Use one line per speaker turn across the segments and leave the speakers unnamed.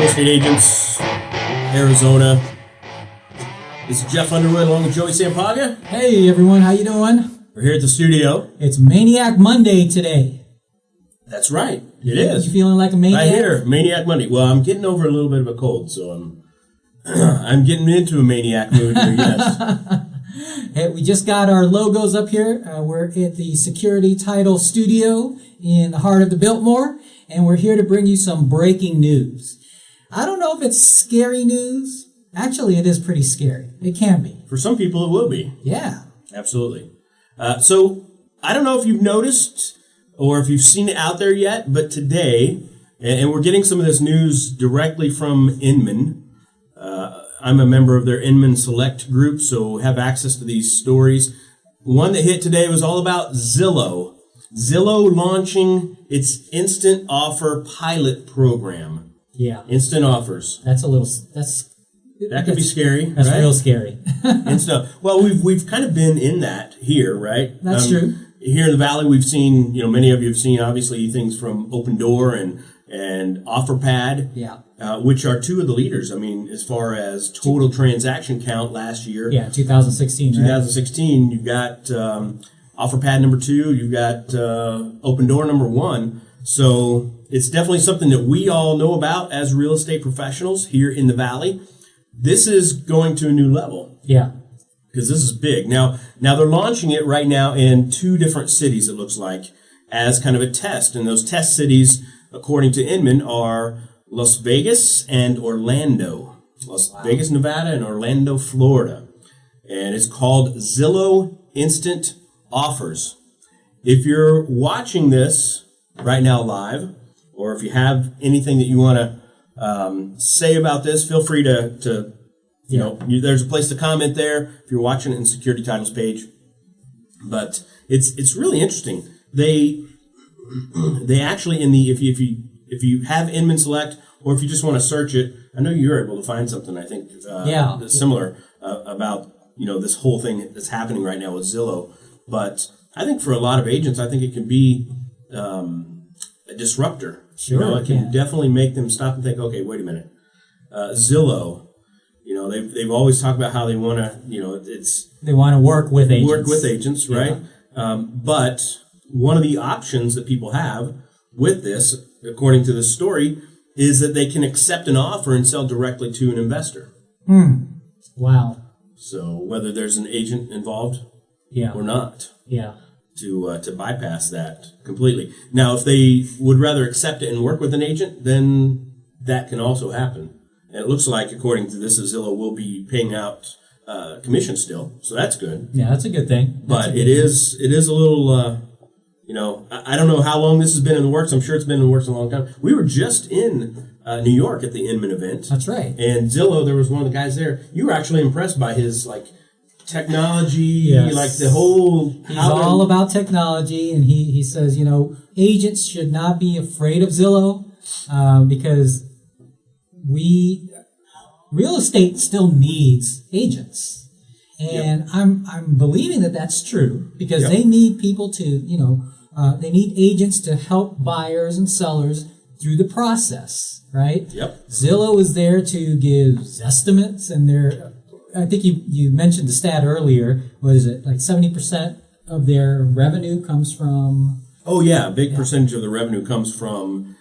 real estate agents, Arizona. This is Jeff Underwood along with Joey Sampaga.
Hey everyone, how you doing?
We're here at the studio.
It's Maniac Monday today.
That's right, it is.
You feeling like a maniac?
I hear Maniac Monday. Well, I'm getting over a little bit of a cold, so I'm getting into a maniac mood here, yes.
Hey, we just got our logos up here. We're at the Security Title Studio in the heart of the Biltmore, and we're here to bring you some breaking news. I don't know if it's scary news. Actually, it is pretty scary. It can be.
For some people, it will be.
Yeah.
Absolutely. So, I don't know if you've noticed or if you've seen it out there yet, but today, and we're getting some of this news directly from Inman. I'm a member of their Inman Select group, so have access to these stories. One that hit today was all about Zillow. Zillow launching its instant offer pilot program.
Yeah.
Instant offers.
That
could be scary.
That's
right?
real scary.
Instant. Well, we've kind of been in that here, right?
That's true.
Here in the Valley, we've seen, many of you have seen obviously things from Open Door and OfferPad.
Yeah.
Which are two of the leaders. I mean, as far as total transaction count last year.
Yeah, 2016.
2016, you've got OfferPad number 2, you've got Open Door number 1. So it's definitely something that we all know about as real estate professionals here in the Valley. This is going to a new level.
Yeah.
Because this is big. Now they're launching it right now in 2 different cities, it looks like, as kind of a test. And those test cities, according to Inman, are Las Vegas and Orlando. Las Vegas, Nevada, and Orlando, Florida. And it's called Zillow Instant Offers. If you're watching this right now live, or if you have anything that you want to say about this, feel free to there's a place to comment there if you're watching it in Security Titles page. But it's really interesting. They actually if you have Inman Select, or if you just want to search it, I know you're able to find something, I think, similar about, this whole thing that's happening right now with Zillow. But I think for a lot of agents, I think it can be a disruptor.
Sure.
It can definitely make them stop and think, okay, wait a minute. Zillow, they've always talked about how they want to,
they want to work with agents.
Work with agents, right? Yeah. But one of the options that people have with this, according to this story, is that they can accept an offer and sell directly to an investor.
Wow.
So whether there's an agent involved or not.
Yeah.
To bypass that completely. Now, if they would rather accept it and work with an agent, then that can also happen. And it looks like, according to this, Zillow will be paying out commission still. So that's good.
Yeah, that's a good thing.
But it is a little... I don't know how long this has been in the works. I'm sure it's been in the works a long time. We were just in New York at the Inman event.
That's right.
And Zillow, there was one of the guys there. You were actually impressed by his, technology, the whole...
He's all about technology, and he says, agents should not be afraid of Zillow because real estate still needs agents. And I'm believing that that's true because they need people to, they need agents to help buyers and sellers through the process, right?
Yep.
Zillow is there to give estimates, and I think you mentioned the stat earlier. What is it? Like 70% of their revenue comes from...
Oh, yeah. A big percentage of the revenue comes from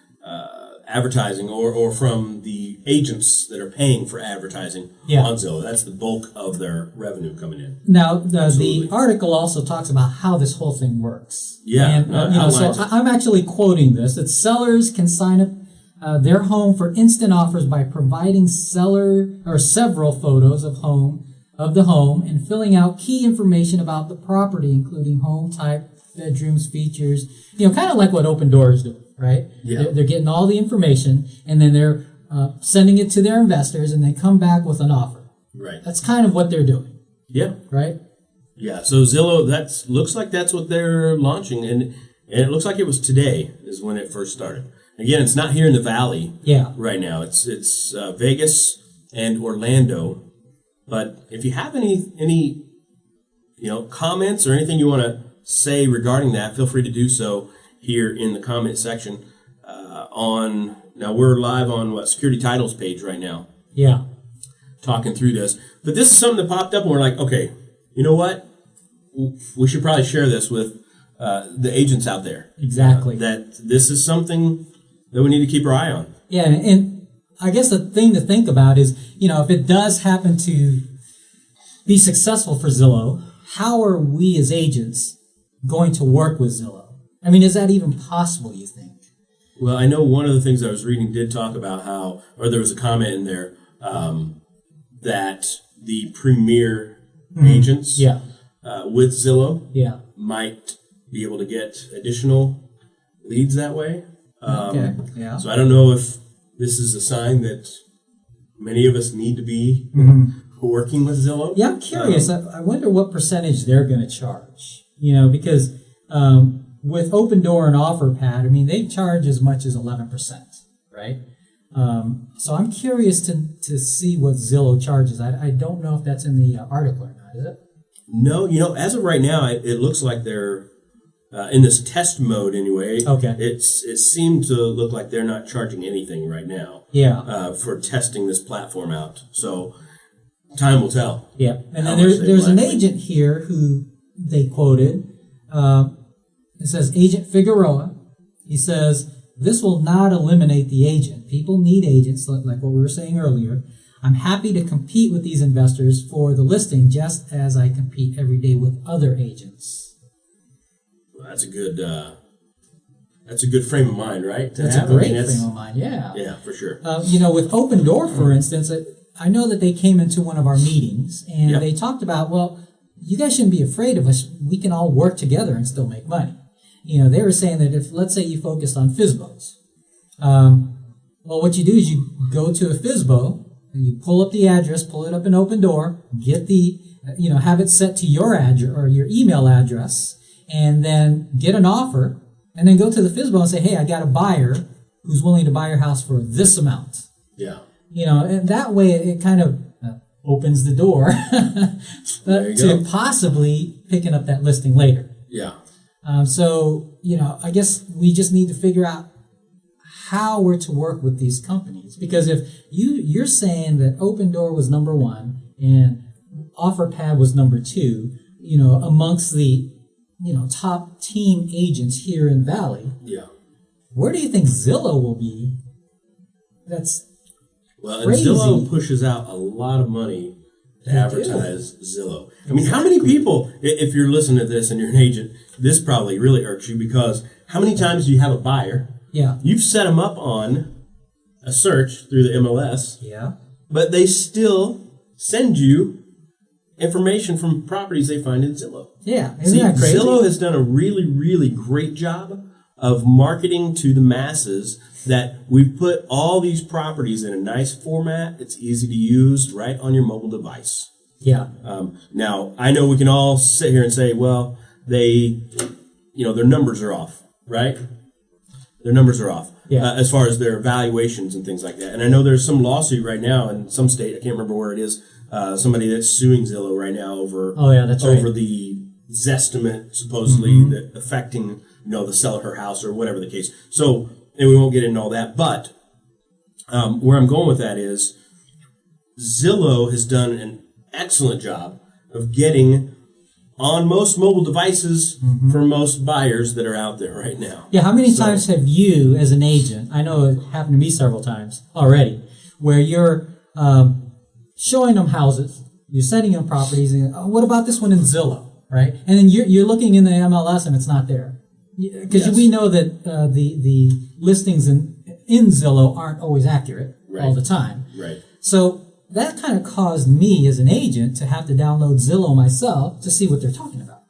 advertising or from the agents that are paying for advertising on Zillow. That's the bulk of their revenue coming in.
Now, the article also talks about how this whole thing works.
Yeah.
And, so I'm actually quoting this. That sellers can sign up their home for instant offers by providing several photos of the home and filling out key information about the property, including home type, bedrooms, features, kind of like what Open Door is doing. Right?
Yeah.
They're getting all the information, and then they're sending it to their investors, and they come back with an offer.
Right.
That's kind of what they're doing.
Yeah.
Right?
Yeah. So Zillow, looks like that's what they're launching, and it looks like it was today is when it first started. Again, it's not here in the Valley right now. It's Vegas and Orlando. But if you have any comments or anything you want to say regarding that, feel free to do so here in the comment section on Now we're live on Security Title's page right now,
Yeah.
talking through this. But this is something that popped up, and we're like, okay, you know what? We should probably share this with the agents out there.
Exactly.
That this is something that we need to keep our eye on.
Yeah, and I guess the thing to think about is, if it does happen to be successful for Zillow, how are we as agents going to work with Zillow? I mean, is that even possible, you think?
Well, I know one of the things I was reading did talk about or there was a comment in there that the premier agents with Zillow might be able to get additional leads that way.
Okay. Yeah.
So I don't know if this is a sign that many of us need to be working with Zillow.
Yeah, I'm curious. I wonder what percentage they're going to charge. Because with Open Door and OfferPad, I mean, they charge as much as 11%, right? So I'm curious to see what Zillow charges. I don't know if that's in the article or not, is it?
No, as of right now, it looks like they're in this test mode anyway.
Okay.
It seemed to look like they're not charging anything right now.
Yeah.
For testing this platform out. So time will tell.
Yeah. And then there's an agent here who they quoted. It says, Agent Figueroa. He says, this will not eliminate the agent. People need agents, like what we were saying earlier. I'm happy to compete with these investors for the listing just as I compete every day with other agents.
Well, that's a good frame of mind, right?
That's a great frame of mind, yeah.
Yeah, for sure.
With Open Door, for instance, I know that they came into one of our meetings and they talked about, well, you guys shouldn't be afraid of us. We can all work together and still make money. They were saying that if, let's say you focused on FSBOs, well, what you do is you go to a FSBO, and you pull up the address, pull it up in Open Door, get have it set to your address or your email address, and then get an offer, and then go to the FSBO and say, hey, I got a buyer who's willing to buy your house for this amount.
Yeah.
And that way it kind of opens the door to possibly picking up that listing later.
Yeah.
So, I guess we just need to figure out how we're to work with these companies. Because if you're saying that Open Door was number one and OfferPad was number two, amongst the, top team agents here in Valley.
Yeah.
Where do you think Zillow will be? That's crazy.
And Zillow pushes out a lot of money to advertise Zillow. I mean, how many people, if you're listening to this and you're an agent, this probably really irks you, because how many times do you have a buyer?
Yeah.
You've set them up on a search through the MLS.
Yeah.
But they still send you information from properties they find in Zillow.
Yeah. Isn't that crazy?
Zillow has done a really, really great job of marketing to the masses that we've put all these properties in a nice format. It's easy to use right on your mobile device.
Yeah.
Now, I know we can all sit here and say, well, their numbers are off, right? Their numbers are off as far as their valuations and things like that. And I know there's some lawsuit right now in some state, I can't remember where it is, somebody that's suing Zillow right now over the Zestimate supposedly that affecting the seller of her house or whatever the case. So, and we won't get into all that, but where I'm going with that is Zillow has done an excellent job of getting on most mobile devices for most buyers that are out there right now.
Yeah, how many times have you, as an agent, I know it happened to me several times already, where you're showing them houses, you're sending them properties, and what about this one in Zillow, right? And then you're looking in the MLS and it's not there. Because we know that the listings in Zillow aren't always accurate all the time.
Right.
So that kind of caused me as an agent to have to download Zillow myself to see what they're talking about.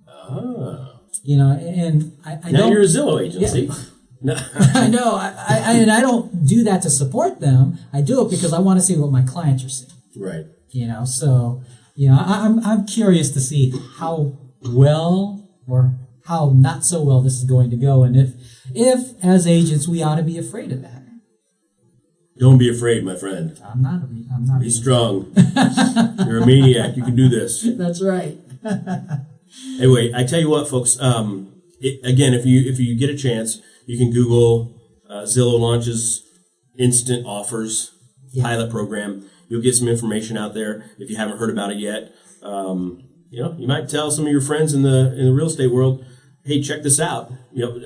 Ah.
And I
now
don't,
you're a Zillow agency.
Yeah. No. I know. And I don't do that to support them. I do it because I want to see what my clients are seeing.
Right.
So I'm curious to see how well or how not so well this is going to go, and if as agents we ought to be afraid of that.
Don't be afraid, my friend.
I'm not.
Be strong. You're a maniac. You can do this.
That's right.
Anyway, I tell you what, folks. Again, if you get a chance, you can Google Zillow launches instant offers pilot program. You'll get some information out there if you haven't heard about it yet. You might tell some of your friends in the real estate world, hey, check this out.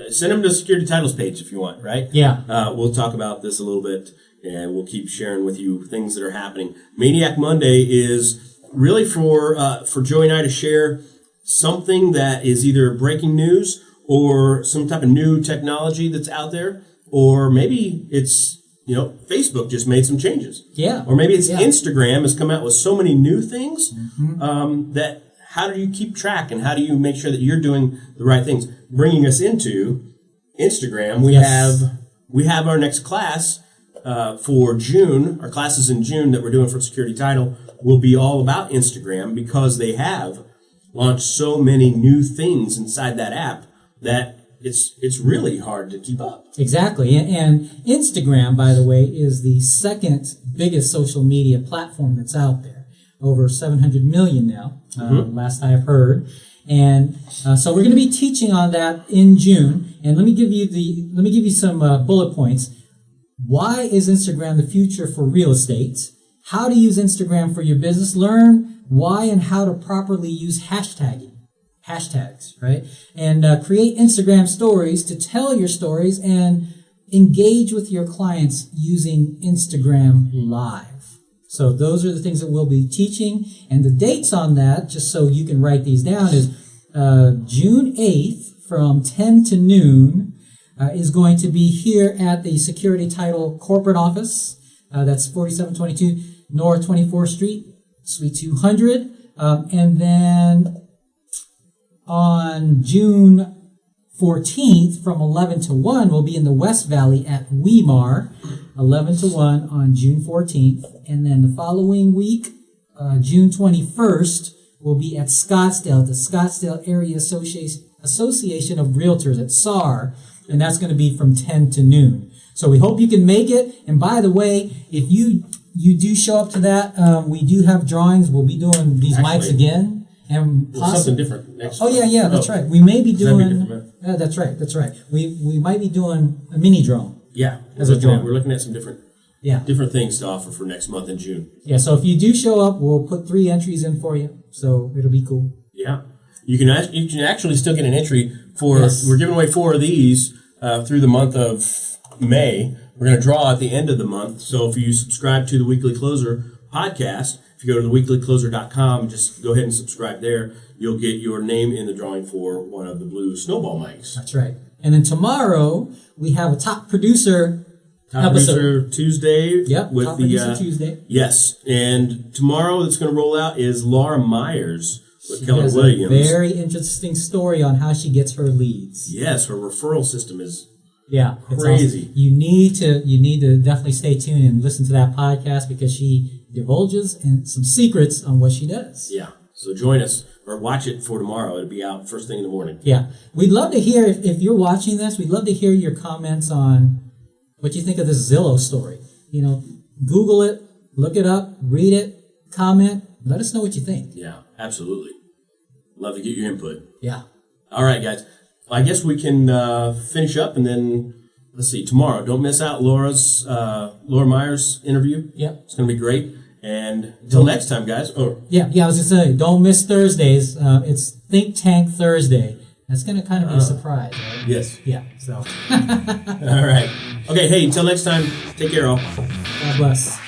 Send them to the Security Titles page if you want, right?
Yeah.
We'll talk about this a little bit, and we'll keep sharing with you things that are happening. Maniac Monday is really for Joey and I to share something that is either breaking news or some type of new technology that's out there, or maybe it's Facebook just made some changes.
Yeah.
Or maybe it's Instagram has come out with so many new things that how do you keep track and how do you make sure that you're doing the right things? Bringing us into Instagram, we have our next class for June. Our classes in June that we're doing for Security Title will be all about Instagram because they have launched so many new things inside that app that it's really hard to keep up.
Exactly. And Instagram, by the way, is the second biggest social media platform that's out there. Over 700 million now, last I have heard. And so we're going to be teaching on that in June. And let me give you some bullet points. Why is Instagram the future for real estate? How to use Instagram for your business. Learn why and how to properly use hashtags, right? And create Instagram stories to tell your stories and engage with your clients using Instagram Live. So those are the things that we'll be teaching. And the dates on that, just so you can write these down, is June 8th from 10 to noon is going to be here at the Security Title corporate office. That's 4722 North 24th Street, Suite 200. And then on June 14th from 11 to 1, we'll be in the West Valley at Weimar, 11 to 1 on June 14th. And then the following week, June 21st, we'll be at Scottsdale, the Scottsdale Area Association of Realtors at SAR, and that's going to be from 10 to noon. So we hope you can make it. And by the way, if you do show up to that, we do have drawings. We'll be doing these mics again. And
something different next month.
Yeah, that's right. We may be doing... That's right. We might be doing a mini drone.
Yeah, we're looking at some different things to offer for next month in June.
Yeah, so if you do show up, we'll put 3 entries in for you. So it'll be cool.
Yeah. You can actually still get an entry for, we're giving away 4 of these through the month of May. We're going to draw at the end of the month. So if you subscribe to the Weekly Closer podcast, if you go to theweeklycloser.com, just go ahead and subscribe there. You'll get your name in the drawing for one of the blue snowball mics.
That's right. And then tomorrow, we have a Top Producer
Tuesday.
Yep,
with
Top Producer Tuesday.
Yes. And tomorrow that's going to roll out is Laura Myers with Keller
has
Williams.
A very interesting story on how she gets her leads.
Yes, her referral system is
Awesome.
crazy.
You need to definitely stay tuned and listen to that podcast because she divulges some secrets on what she does.
Yeah. So join us or watch it for tomorrow. It'll be out first thing in the morning.
Yeah. We'd love to hear, if you're watching this, we'd love to hear your comments on what you think of this Zillow story. Google it, look it up, read it, comment. Let us know what you think.
Yeah, absolutely. Love to get your input.
Yeah.
All right, guys. I guess we can finish up and then, let's see, tomorrow. Don't miss out Laura Myers' interview.
Yep.
It's going to be great. And until next time, guys.
Yeah, I was going to say, don't miss Thursdays. It's Think Tank Thursday. That's going to kind of be a surprise, right?
Yes.
Yeah, so.
All right. Okay, hey, until next time, take care, all.
God bless.